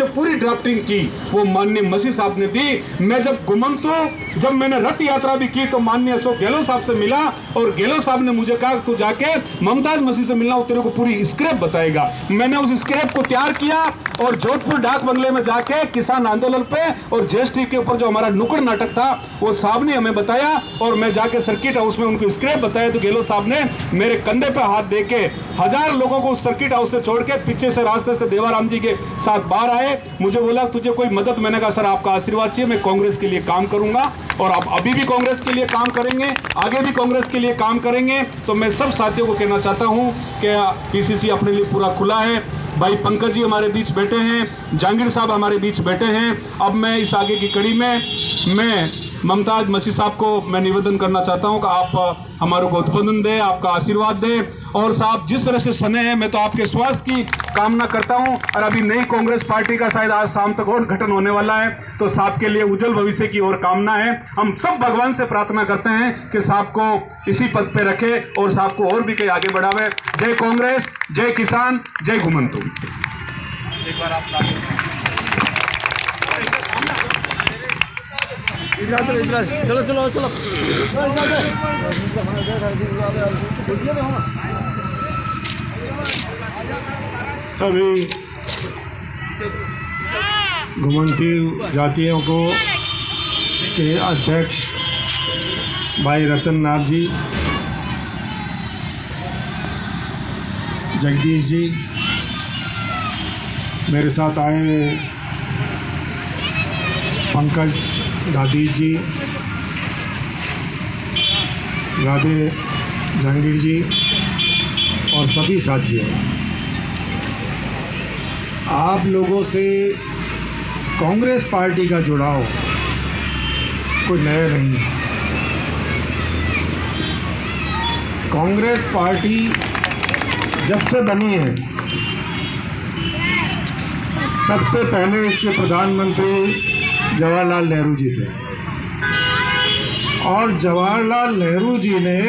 जो पूरी ड्राफ्टिंग की वो माननीय मसीह साहब ने दी। मैं जब घुमंतु जब मैंने रथ यात्रा भी की तो माननीय अशोक गहलोत साहब से मिला और गहलोत साहब ने मुझे कहा तू जाके मुमताज मसीह से मिलना, वो तेरे को पूरी स्क्रिप्ट बताएगा। मैंने उस स्क्रिप्ट को तैयार किया और जोधपुर डाक बंगले में जाके किसान आंदोलन पे और जीएसटी के ऊपर जो हमारा नुक्कड़ नाटक था वो साहब ने हमें बताया और मैं जाके सर्किट हाउस में उनको स्क्रिप्ट बताया तो गहलोत साहब ने मेरे कंधे पे हाथ दे के 1000 लोगों को उस सर्किट हाउस से छोड़ के पीछे से रास्ते से देवाराम जी के साथ बाहर आए। मुझे बोला तुझे कोई मदद, मैंने कहा सर आपका आशीर्वाद चाहिए, मैं कांग्रेस के लिए काम करूंगा और आप अभी भी कांग्रेस के लिए काम करेंगे, आगे भी कांग्रेस के लिए काम करेंगे। तो मैं सब साथियों को कहना चाहता हूं कि पीसीसी अपने लिए पूरा खुला है। भाई पंकज जी हमारे बीच बैठे हैं, जहांगीर साहब हमारे बीच बैठे हैं। अब मैं इस आगे की कड़ी में मैं मुमताज मसीह साहब को मैं निवेदन करना चाहता हूं कि आप हमारे को उद्बोधन दें, आपका आशीर्वाद दें। और साहब जिस तरह से समय है मैं तो आपके स्वास्थ्य की कामना करता हूं और अभी नई कांग्रेस पार्टी का शायद आज शाम तक और गठन होने वाला है, तो साहब के लिए उज्जवल भविष्य की और कामना है। हम सब भगवान से प्रार्थना करते हैं कि साहब को इसी पद पे रखे और साहब को और भी कहीं आगे बढ़ावे। जय कांग्रेस, जय किसान, जय घुमंतु। एक बार आप चलो चलो चलो सभी घुमंती जातियों को के अध्यक्ष भाई रतन नाथ जी, जगदीश जी, मेरे साथ आए हुए पंकज दादी जी, राधे, जहांगीर जी और सभी साथियों, आप लोगों से कांग्रेस पार्टी का जुड़ाव कोई नया नहीं है। कांग्रेस पार्टी जब से बनी है, सबसे पहले इसके प्रधानमंत्री जवाहरलाल नेहरू जी थे और जवाहरलाल नेहरू जी ने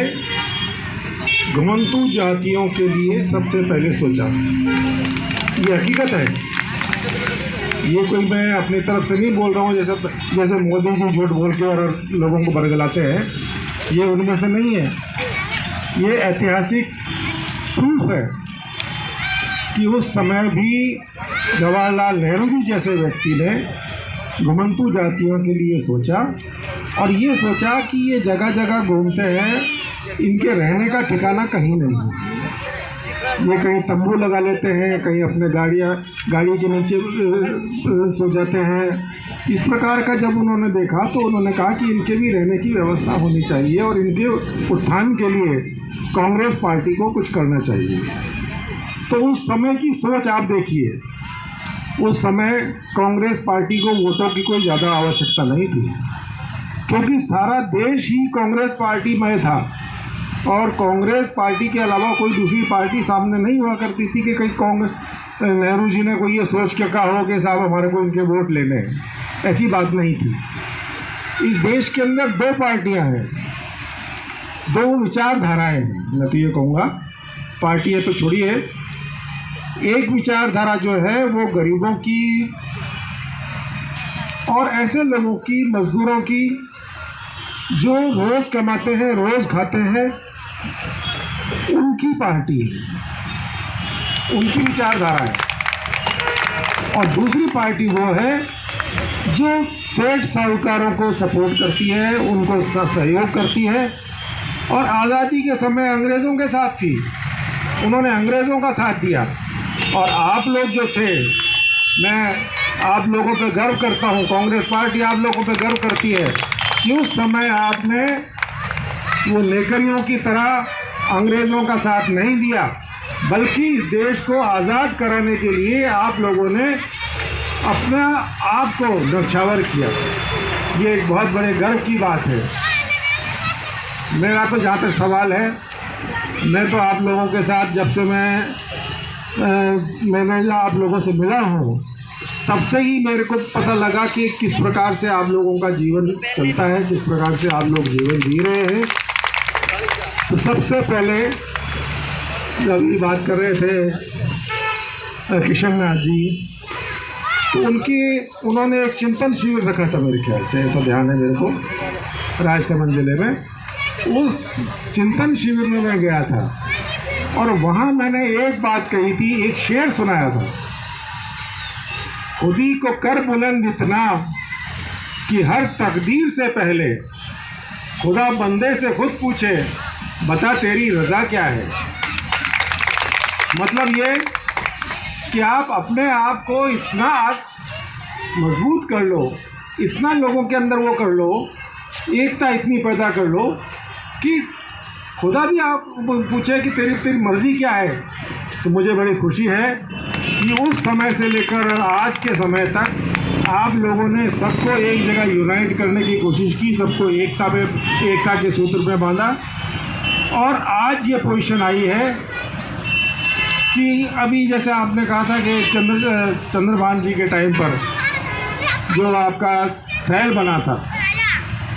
घुमंतु जातियों के लिए सबसे पहले सोचा। ये हकीकत है, ये कोई मैं अपनी तरफ से नहीं बोल रहा हूँ जैसे मोदी जी झूठ बोल के और लोगों को बरगलाते हैं, ये उनमें से नहीं है। ये ऐतिहासिक प्रूफ है कि उस समय भी जवाहरलाल नेहरू जी जैसे व्यक्ति ने घुमंतु जातियों के लिए सोचा और ये सोचा कि ये जगह जगह घूमते हैं, इनके रहने का ठिकाना कहीं नहीं है। ये कहीं तंबू लगा लेते हैं, कहीं अपने गाड़ी के नीचे सो जाते हैं। इस प्रकार का जब उन्होंने देखा तो उन्होंने कहा कि इनके भी रहने की व्यवस्था होनी चाहिए और इनके उत्थान के लिए कांग्रेस पार्टी को कुछ करना चाहिए। तो उस समय की सोच आप देखिए, उस समय कांग्रेस पार्टी को वोटों की कोई ज़्यादा आवश्यकता नहीं थी क्योंकि सारा देश ही कांग्रेस पार्टी में था और कांग्रेस पार्टी के अलावा कोई दूसरी पार्टी सामने नहीं हुआ करती थी कि कहीं नेहरू जी ने कोई ये सोच के कहा हो कि साहब हमारे को इनके वोट लेने हैं। ऐसी बात नहीं थी। इस देश के अंदर दो पार्टियां हैं, दो विचारधाराएं हैं। मैं तो ये कहूँगा पार्टी है तो छोड़िए, एक विचारधारा जो है वो गरीबों की और ऐसे लोगों की, मजदूरों की जो रोज़ कमाते हैं, रोज़ खाते हैं, उनकी पार्टी है, उनकी विचारधारा है। और दूसरी पार्टी वो है जो सेठ साहूकारों को सपोर्ट करती है, उनको सहयोग करती है और आज़ादी के समय अंग्रेज़ों के साथ थी, उन्होंने अंग्रेज़ों का साथ दिया। और आप लोग जो थे, मैं आप लोगों पे गर्व करता हूँ, कांग्रेस पार्टी आप लोगों पे गर्व करती है कि उस समय आपने वो नेकरियों की तरह अंग्रेज़ों का साथ नहीं दिया, बल्कि इस देश को आज़ाद कराने के लिए आप लोगों ने अपना आप को न्यौछावर किया। ये एक बहुत बड़े गर्व की बात है। मेरा तो जहाँ तक सवाल है, मैं तो आप लोगों के साथ जब से मैंने आप लोगों से मिला हूँ तब से ही मेरे को पता लगा कि किस प्रकार से आप लोगों का जीवन चलता है, किस प्रकार से आप लोग जीवन जी रहे हैं। तो सबसे पहले जब ये बात कर रहे थे किशन नाथ जी, तो उन्होंने एक चिंतन शिविर रखा था मेरे ख्याल से, ऐसा ध्यान है मेरे को, राजसमंद जिले में। उस चिंतन शिविर में मैं गया था और वहाँ मैंने एक बात कही थी, एक शेर सुनाया था, खुदी को कर बुलंद इतना कि हर तकदीर से पहले खुदा बंदे से खुद पूछे बता तेरी रज़ा क्या है। मतलब ये कि आप अपने आप को इतना मजबूत कर लो, इतना लोगों के अंदर वो कर लो, एकता इतनी पैदा कर लो कि खुदा भी आप पूछे कि तेरी मर्ज़ी क्या है। तो मुझे बड़ी खुशी है कि उस समय से लेकर आज के समय तक आप लोगों ने सबको एक जगह यूनाइट करने की कोशिश की, सबको एकता के सूत्र में बांधा और आज ये पोजीशन आई है कि अभी जैसे आपने कहा था कि चंद्रभान जी के टाइम पर जो आपका सेल बना था,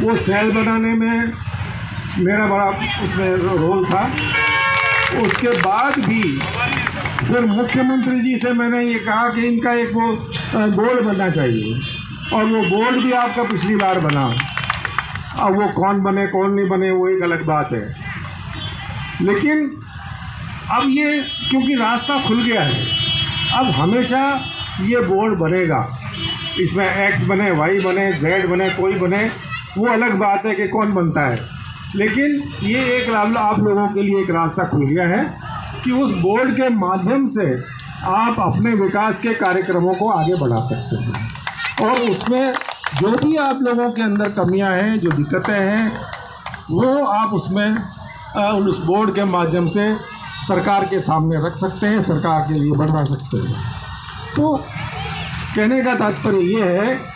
वो सेल बनाने में मेरा बड़ा उसमें रोल था। उसके बाद भी फिर मुख्यमंत्री जी से मैंने ये कहा कि इनका एक वो बोर्ड बनना चाहिए और वो बोर्ड भी आपका पिछली बार बना। अब वो कौन बने कौन नहीं बने वो एक अलग बात है, लेकिन अब ये क्योंकि रास्ता खुल गया है, अब हमेशा ये बोर्ड बनेगा। इसमें एक्स बने, वाई बने, जेड बने, कोई बने, वो अलग बात है कि कौन बनता है, लेकिन ये एक आप लोगों के लिए एक रास्ता खुल गया है कि उस बोर्ड के माध्यम से आप अपने विकास के कार्यक्रमों को आगे बढ़ा सकते हैं और उसमें जो भी आप लोगों के अंदर कमियां हैं, जो दिक्कतें हैं, वो आप उसमें उस बोर्ड के माध्यम से सरकार के सामने रख सकते हैं, सरकार के लिए बढ़ा सकते हैं। तो कहने का तात्पर्य ये है